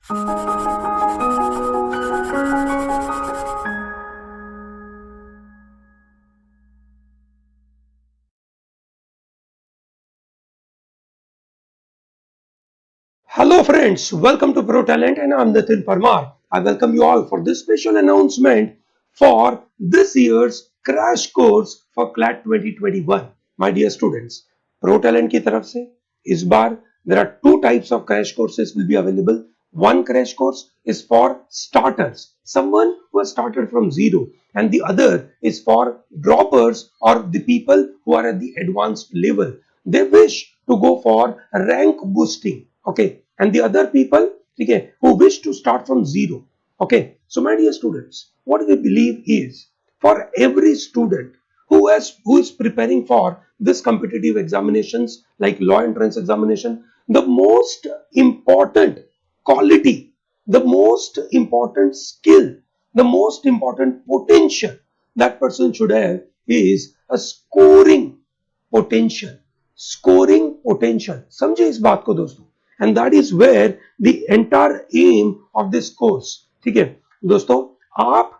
Hello friends, welcome to Pro Talent and I'm Nitin Parmar. I welcome you all for this special announcement for this year's crash course for CLAT 2021. My dear students, Pro Talent की तरफ से इस बार there are two types of crash courses will be available. One crash course is for starters, someone who has started from zero, and the other is for droppers or the people who are at the advanced level. They wish to go for rank boosting. Okay, and the other people, okay, who wish to start from zero. Okay, so my dear students, what we believe is for every student who is preparing for this competitive examinations like law entrance examination, the most important quality, the most important skill, the most important potential that person should have is a scoring potential. Scoring potential. समझे इस बात को दोस्तों? And that is where the entire aim of this course. ठीक है दोस्तों, आप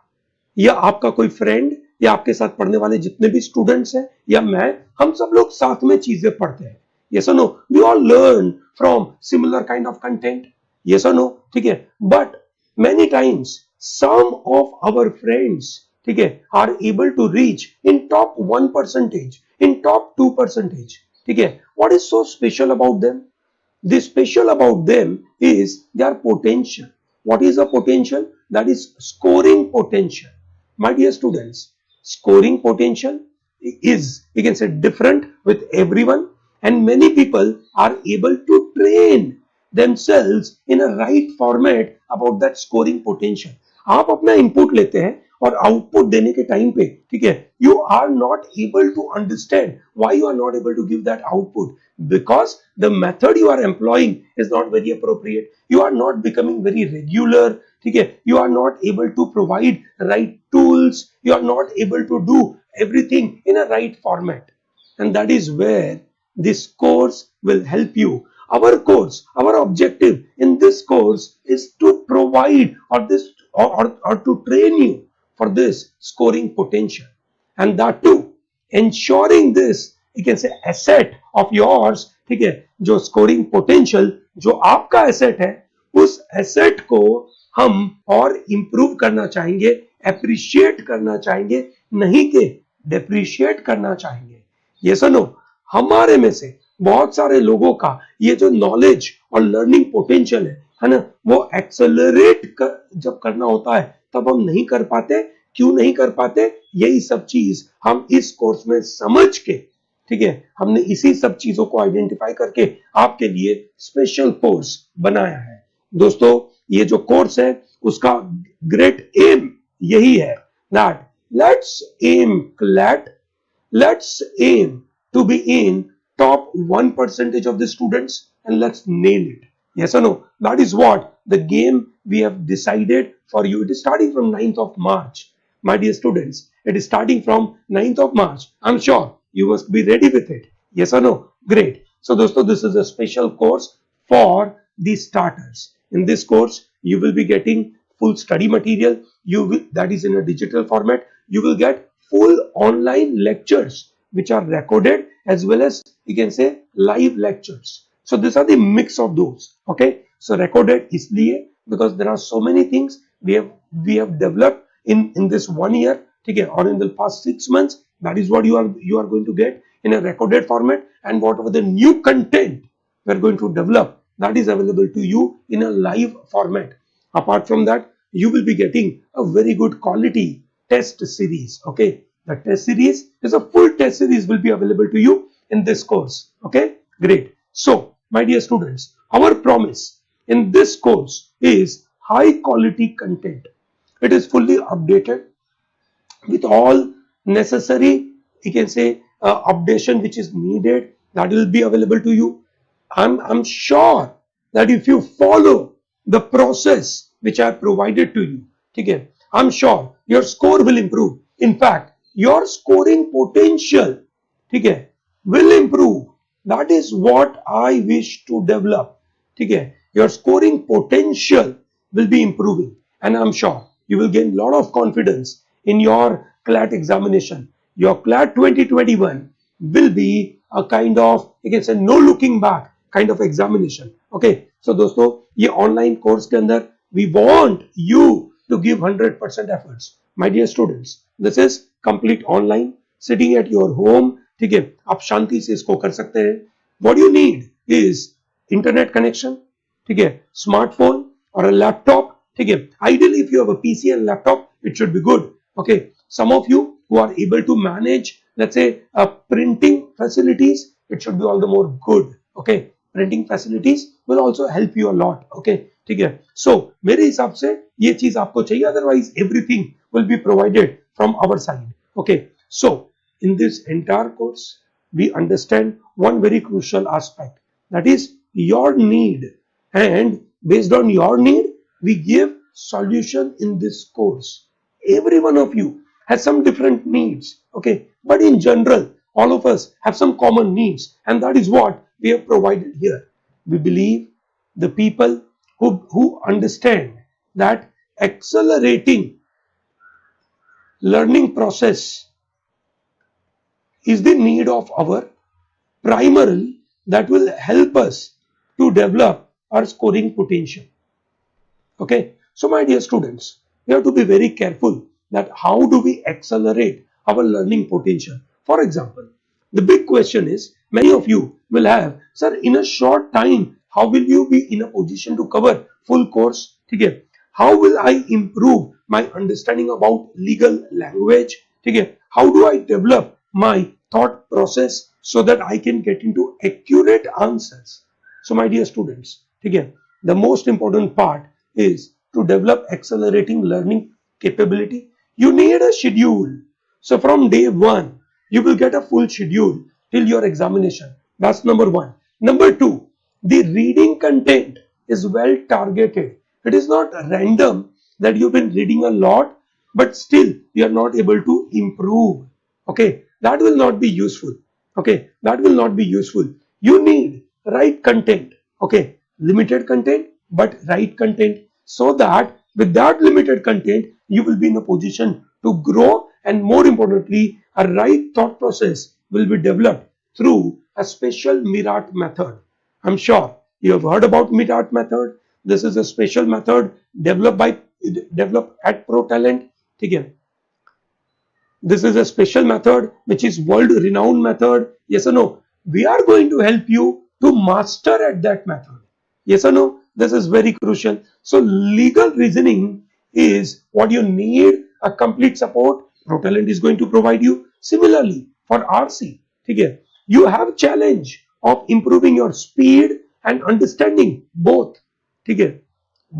या आपका कोई फ्रेंड या आपके साथ पढ़ने वाले जितने भी स्टूडेंट्स हैं या मैं, हम सब लोग साथ में चीजें पढ़ते हैं. Yes or no? We all learn from similar kind of content. Yes or no? ठीक है. But many times some of our friends, ठीक है, are able to reach in top 1%, in top 2%. ठीक है. What is so special about them? The special about them is their potential. What is the potential? That is scoring potential. My dear students, scoring potential is, we can say, different with everyone, and many people are able to train themselves in a right format about that scoring potential. आप अपना input लेते हैं और output देने के time पे, ठीक है, you are not able to understand why you are not able to give that output because the method you are employing is not very appropriate. You are not becoming very regular. Okay, you are not able to provide right tools. You are not able to do everything in a right format, and that is where this course will help you. Our course, our objective in this course is to provide or to train you for this scoring potential, and that too ensuring this, you can say, asset of yours. ठीक है, जो scoring potential जो आपका asset है, उस asset को हम और इंप्रूव करना चाहेंगे, एप्रिशिएट करना चाहेंगे, नहीं कि डेप्रिशिएट करना चाहेंगे. ये सुनो, हमारे में से बहुत सारे लोगों का ये जो नॉलेज और लर्निंग पोटेंशियल है ना, वो एक्सेलरेट जब करना होता है तब हम नहीं कर पाते. क्यों नहीं कर पाते? यही सब चीज हम इस कोर्स में समझ के, ठीक है, हमने इसी सब चीजों को आइडेंटिफाई करके आपके लिए स्पेशल कोर्स बनाया है. दोस्तों, ये जो कोर्स है उसका ग्रेट एम यही है that let's aim CLAT, let's aim to be in top 1% of the students and let's nail it. Yes or no? That is what the game we have decided for you. It is starting from 9th of March. My dear students, it is starting from 9th of March. I'm sure you must be ready with it. Yes or no? Great. So dosto, this is a special course for the starters. In this course, you will be getting full study material. That is in a digital format. You will get full online lectures which are recorded as well as, you can say, live lectures. So these are the mix of those. Okay, so recorded isliye because there are so many things we have developed in this 1 year, okay, or in the past 6 months. That is what you are going to get in a recorded format, and whatever the new content we are going to develop, that is available to you in a live format. Apart from that, you will be getting a very good quality test series. Okay, the test series is a full test series will be available to you in this course. Okay, great. So my dear students, our promise in this course is high quality content. It is fully updated with all necessary, you can say, updation which is needed. That will be available to you. I'm sure that if you follow the process which I provided to you, okay, I'm sure your score will improve. In fact, your scoring potential, okay, will improve. That is what I wish to develop. Okay, your scoring potential will be improving, and I'm sure you will gain a lot of confidence in your CLAT examination. Your CLAT 2021 will be a kind of, you can say, no looking back kind of examination. Okay, so दोस्तों ये online course के अंदर we want you to give 100% efforts. My dear students, this is complete online, sitting at your home. ठीक है, आप शांति से इसको कर सकते हैं. What you need is internet connection, ठीक है, smartphone or a laptop. ठीक है, ideally if you have a PC and laptop, it should be good. Okay, some of you who are able to manage, let's say, printing facilities, it should be all the more good. Okay, printing facilities will also help you a lot. Okay, ठीक है, so मेरे हिसाब से ये चीज आपको चाहिए, otherwise everything will be provided from our side. Okay, so in this entire course we understand one very crucial aspect, that is your need, and based on your need we give solution in this course. Every one of you has some different needs. Okay, but in general all of us have some common needs, and that is what we have provided here. We believe the people who understand that accelerating learning process is the need of our primarily, that will help us to develop our scoring potential. Okay, so my dear students, we have to be very careful that how do we accelerate our learning potential. For example, the big question is, many of you will have, sir, in a short time how will you be in a position to cover full course? Okay, how will I improve my understanding about legal language? Okay, how do I develop my thought process so that I can get into accurate answers? So my dear students, okay, the most important part is to develop accelerating learning capability. You need a schedule. So from day one, you will get a full schedule till your examination. That's number one. Number two, the reading content is well targeted. It is not random that you've been reading a lot, but still you are not able to improve. Okay, that will not be useful. Okay, that will not be useful. You need right content. Okay, limited content, but right content, so that with that limited content you will be in a position to grow, and more importantly a right thought process will be developed through a special Mirat method. I'm sure you have heard about Mirat method. This is a special method developed at ProTalent. Okay, this is a special method which is world renowned method. Yes or no? We are going to help you to master at that method. Yes or no? This is very crucial. So legal reasoning is what you need, a complete support ProTalent is going to provide you. Similarly for RC, okay, you have challenge of improving your speed and understanding both. Okay,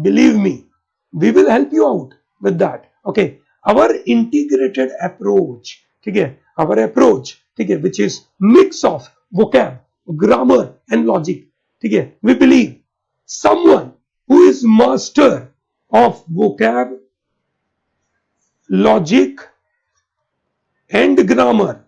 believe me, we will help you out with that. Okay, our integrated approach, okay, our approach, okay, which is mix of vocab, grammar and logic. Okay, we believe someone who is master of vocab, logic and grammar,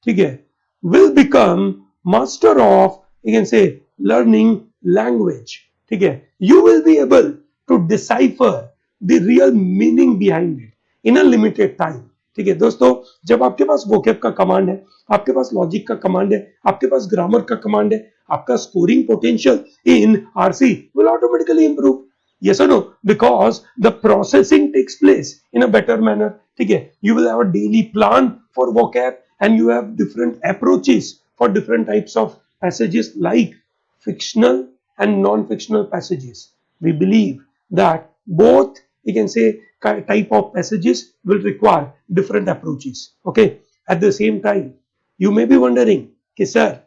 okay, will become master of, you can say, learning language. Okay, you will be able to decipher the real meaning behind it in a limited time. ठीक है दोस्तों, जब आपके पास vocab का command है, आपके पास logic का command है, आपके पास ग्रामर का कमांड है, आपका scoring potential in RC will automatically improve. Yes or no? Because the processing takes place in a better manner. ठीक है, you will have a daily plan for vocab, and you have different approaches for different types of passages like fictional and non-fictional passages. We believe that both, you can say, type of passages will require different approaches. Okay, at the same time you may be wondering, okay, sir,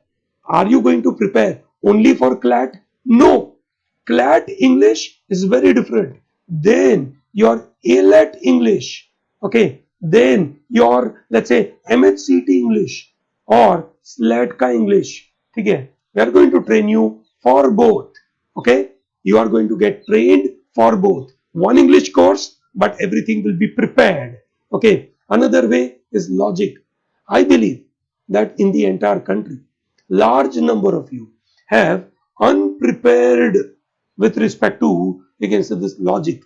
are you going to prepare only for CLAT? No, CLAT English is very different than your ALET English. Okay, then your, let's say, MHCT English or SLAT ka English. Okay, we are going to train you for both. Okay, you are going to get trained for both. One English course, but everything will be prepared. Okay, another way is logic. I believe that in the entire country, large number of you have unprepared with respect to, you can say, this logic.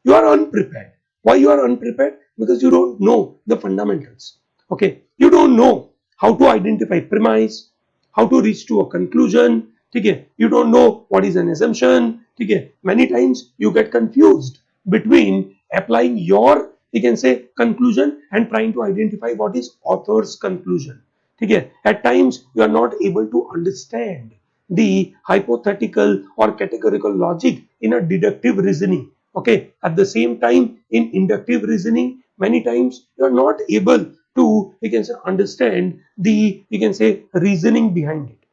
You are unprepared. Why you are unprepared? Because you don't know the fundamentals. Okay, you don't know how to identify premise, how to reach to a conclusion. Okay, you don't know what is an assumption. Okay, many times you get confused between applying your, you can say, conclusion and trying to identify what is author's conclusion. Okay, at times you are not able to understand the hypothetical or categorical logic in a deductive reasoning. Okay, at the same time, in inductive reasoning, many times you are not able to, you can say, understand the, you can say, reasoning behind it.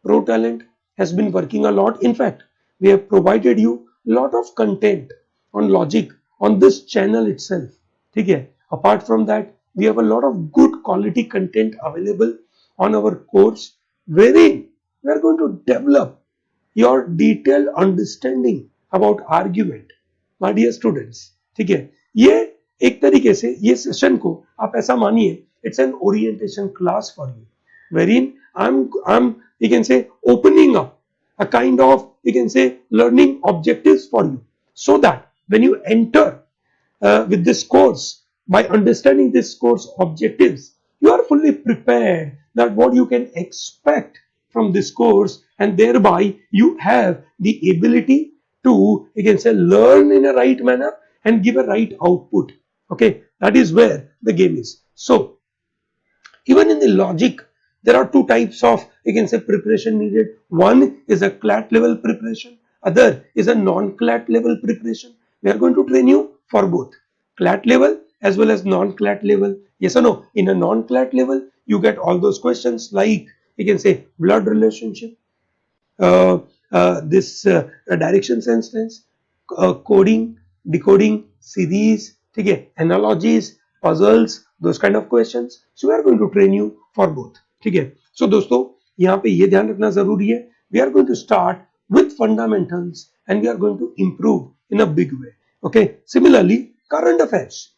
Pro Talent has been working a lot. In fact, we have provided you a lot of content on logic on this channel itself. Okay. Apart from that, we have a lot of good quality content available on our course, wherein we are going to develop your detailed understanding about argument. My dear students, ठीक है, ये एक तरीके से ये session को आप ऐसा मानिए, it's an orientation class for you, wherein I'm you can say opening up a kind of, you can say, learning objectives for you, so that when you enter with this course, by understanding this course objectives, you are fully prepared that what you can expect from this course, and thereby you have the ability to, you can say, learn in a right manner and give a right output. Okay, that is where the game is. So even in the logic, there are two types of, you can say, preparation needed. One is a CLAT level preparation, other is a non-CLAT level preparation. We are going to train you for both CLAT level as well as non-CLAT level. Yes or no? In a non-CLAT level, you get all those questions like, you can say, blood relationship, uh, this direction sentence, coding, decoding, series, ठीक है, analogies, puzzles, those kind of questions. So we are going to train you for both. ठीक है. So दोस्तों, यहाँ पे ये ध्यान रखना जरूरी है. We are going to start with fundamentals and we are going to improve in a big way. Okay. Similarly, current affairs.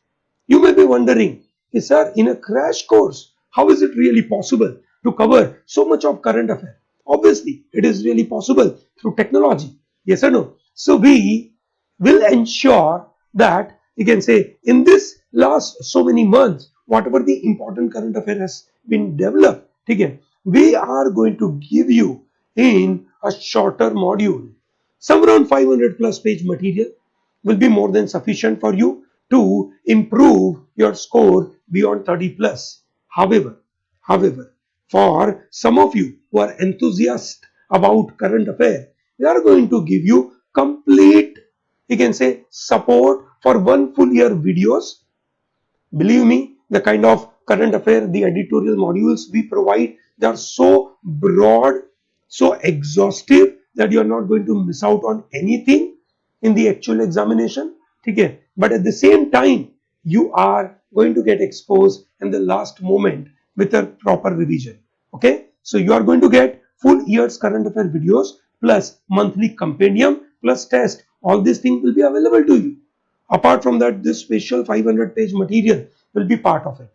You may be wondering, sir, in a crash course, how is it really possible to cover so much of current affair? Obviously, it is really possible through technology. Yes or no? So we will ensure that, you can say, in this last so many months, whatever the important current affair has been developed, okay, we are going to give you in a shorter module, some around 500 plus page material will be more than sufficient for you to improve your score beyond 30 plus. However, for some of you who are enthusiasts about current affair, we are going to give you complete, you can say, support for one full year videos. Believe me, the kind of current affair, the editorial modules we provide, they are so broad, so exhaustive that you are not going to miss out on anything in the actual examination. Okay? But at the same time, you are going to get exposed in the last moment with a proper revision. Okay? So you are going to get full year's current affair videos plus monthly compendium plus test. All these things will be available to you. Apart from that, this special 500 page material will be part of it.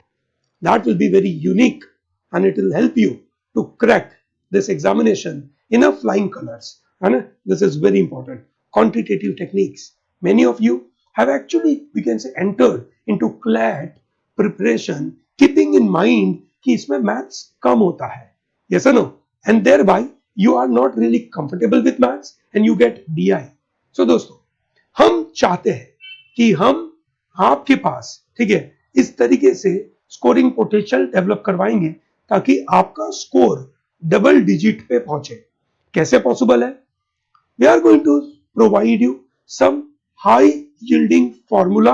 That will be very unique and it will help you to crack this examination in a flying colors. And this is very important. Quantitative techniques. Many of you have actually, we can say, entered into CLAT preparation keeping in mind कि इसमें maths कम होता है. Yes or no? And thereby you are not really comfortable with maths and you get DI. So दोस्तों, हम चाहते हैं कि हम आपके पास, ठीक है, इस तरीके से स्कोरिंग पोटेंशियल डेवलप करवाएंगे ताकि आपका स्कोर डबल डिजिट पे पहुंचे. कैसे पॉसिबल है? We are going to provide you some high yielding formula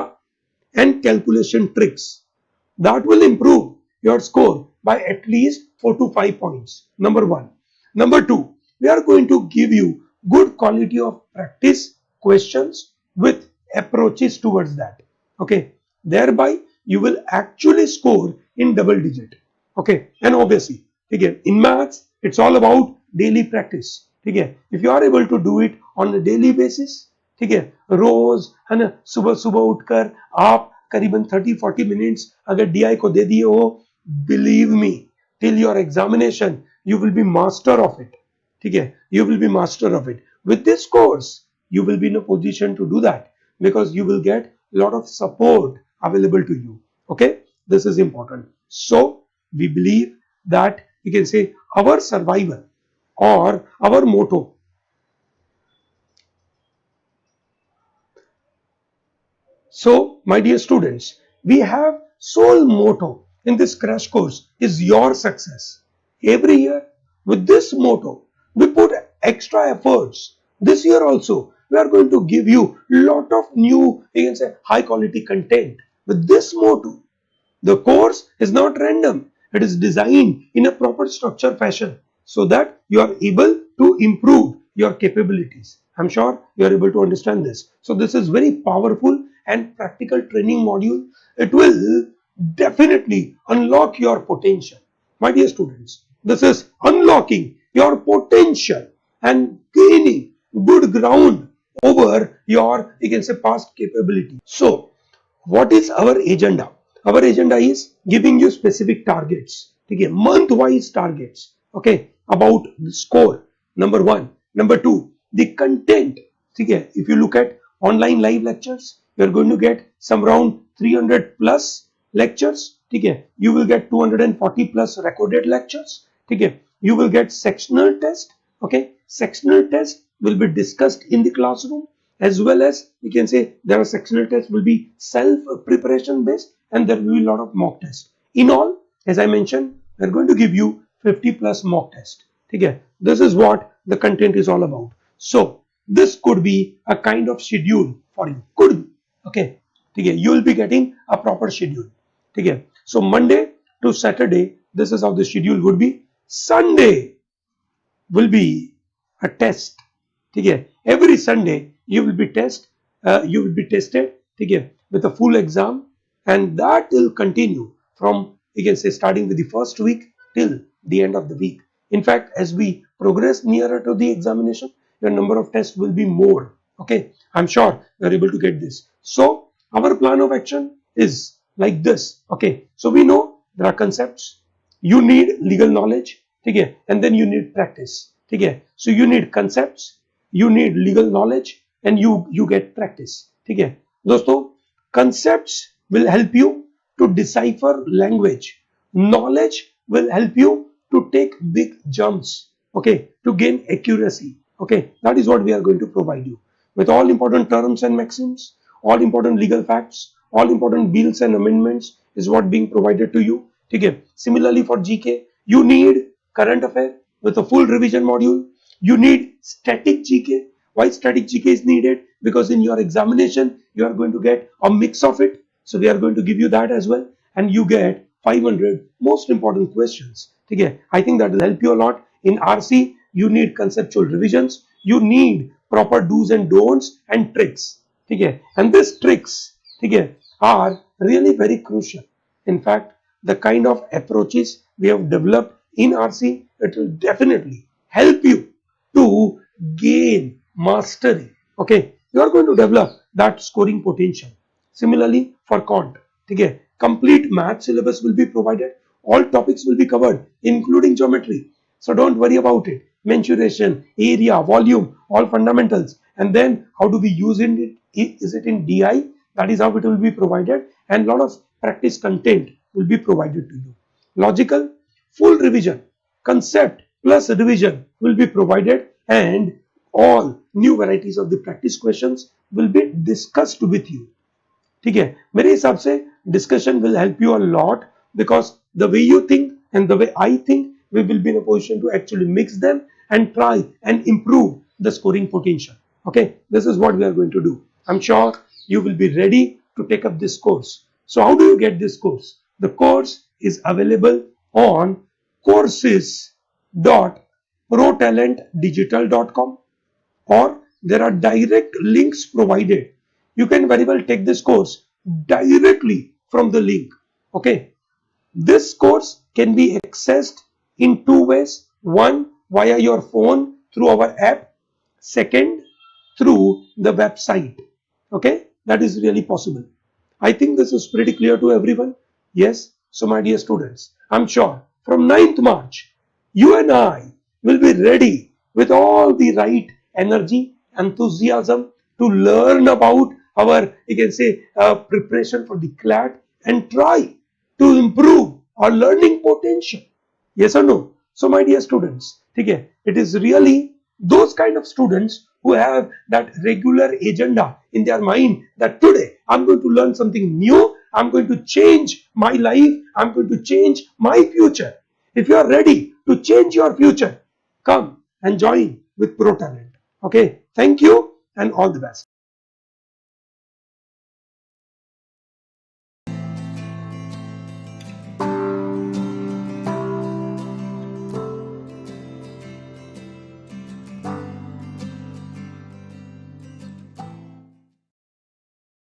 and calculation tricks that will improve your score by at least 4 to 5 points. Number one. Number two, we are going to give you good quality of practice questions with approaches towards that. Okay, thereby you will actually score in double digit. Okay, and obviously, again, in maths, it's all about daily practice. Okay, if you are able to do it on a daily basis, ठीक है, रोज है ना, सुबह सुबह उठकर आप करीबन 30-40 minutes अगर डीआई को दे दिए हो, believe me, till your examination you will be master of it. ठीक है, you will be master of it. With this course, you will be in a position to do that because you will get a lot of support available to you. Okay, this is important. So we believe that you can say our survival or our motto. So, my dear students, we have sole motto in this crash course is your success. Every year, with this motto, we put extra efforts. This year also, we are going to give you lot of new, you can say, high quality content. With this motto, the course is not random. It is designed in a proper structure fashion so that you are able to improve your capabilities. I'm sure you are able to understand this. So this is very powerful and practical training module. It will definitely unlock your potential. My dear students, this is unlocking your potential and gaining good ground over your, you can say, past capability. So what is our agenda? Our agenda is giving you specific targets, okay, month wise targets, okay, about the score, number one. Number two, the content, okay. If you look at online live lectures, you are going to get some around 300 plus lectures, okay. You will get 240 plus recorded lectures, okay. You will get sectional test, okay. Sectional test will be discussed in the classroom, as well as we can say there are sectional tests will be self preparation based, and there will be a lot of mock tests. In all, as I mentioned, we are going to give you 50 plus mock tests. Okay, this is what the content is all about. So this could be a kind of schedule for you. Could be. Okay, okay, you will be getting a proper schedule. Okay, so Monday to Saturday, this is how the schedule would be. Sunday will be a test. Okay, every Sunday you will be you will be tested, okay, with a full exam, and that will continue from, you can say, starting with the first week till the end of the week. In fact, as we progress nearer to the examination, your number of tests will be more. Okay, I'm sure you are able to get this. So our plan of action is like this. Okay, so we know there are concepts, you need legal knowledge, okay, and then you need practice. Okay, so you need concepts, you need legal knowledge, and you get practice. Okay, दोस्तों, concepts will help you to decipher language, knowledge will help you to take big jumps, okay, to gain accuracy. Okay, that is what we are going to provide you with all important terms and maxims, all important legal facts, all important bills and amendments is what being provided to you. Okay, similarly for GK, you need current affair with a full revision module. You need static GK. Why static GK is needed? Because in your examination, you are going to get a mix of it. So we are going to give you that as well. And you get 500 most important questions. Okay, I think that will help you a lot. In RC, you need conceptual revisions. You need proper do's and don'ts and tricks. Okay, and these tricks, okay, are really very crucial. In fact, the kind of approaches we have developed in RC, it will definitely help you to gain mastery. Okay, you are going to develop that scoring potential. Similarly, for quant, okay, complete math syllabus will be provided. All topics will be covered, including geometry. So don't worry about it. Mensuration, area, volume, all fundamentals. And then how do we use it? Is it in DI? That is how it will be provided. And a lot of practice content will be provided to you. Logical, full revision, concept plus revision will be provided, and all new varieties of the practice questions will be discussed with you. ठीक है, मेरे हिसाब से discussion will help you a lot, because the way you think and the way I think, we will be in a position to actually mix them and try and improve the scoring potential. Okay, this is what we are going to do. I'm sure you will be ready to take up this course. So how do you get this course? The course is available on courses.protalentdigital.com, or there are direct links provided. You can very well take this course directly from the link. Okay, this course can be accessed in two ways. One, via your phone through our app. Second, through the website. Okay, that is really possible. I think this is pretty clear to everyone. Yes, so my dear students, I'm sure from 9th March, you and I will be ready with all the right energy, enthusiasm to learn about our, you can say, preparation for the CLAT and try to improve our learning potential. Yes or no? So my dear students, okay, it is really those kind of students who have that regular agenda in their mind that today I'm going to learn something new, I'm going to change my life, I'm going to change my future. If you are ready to change your future, come and join with Pro Talent. Okay, thank you and all the best.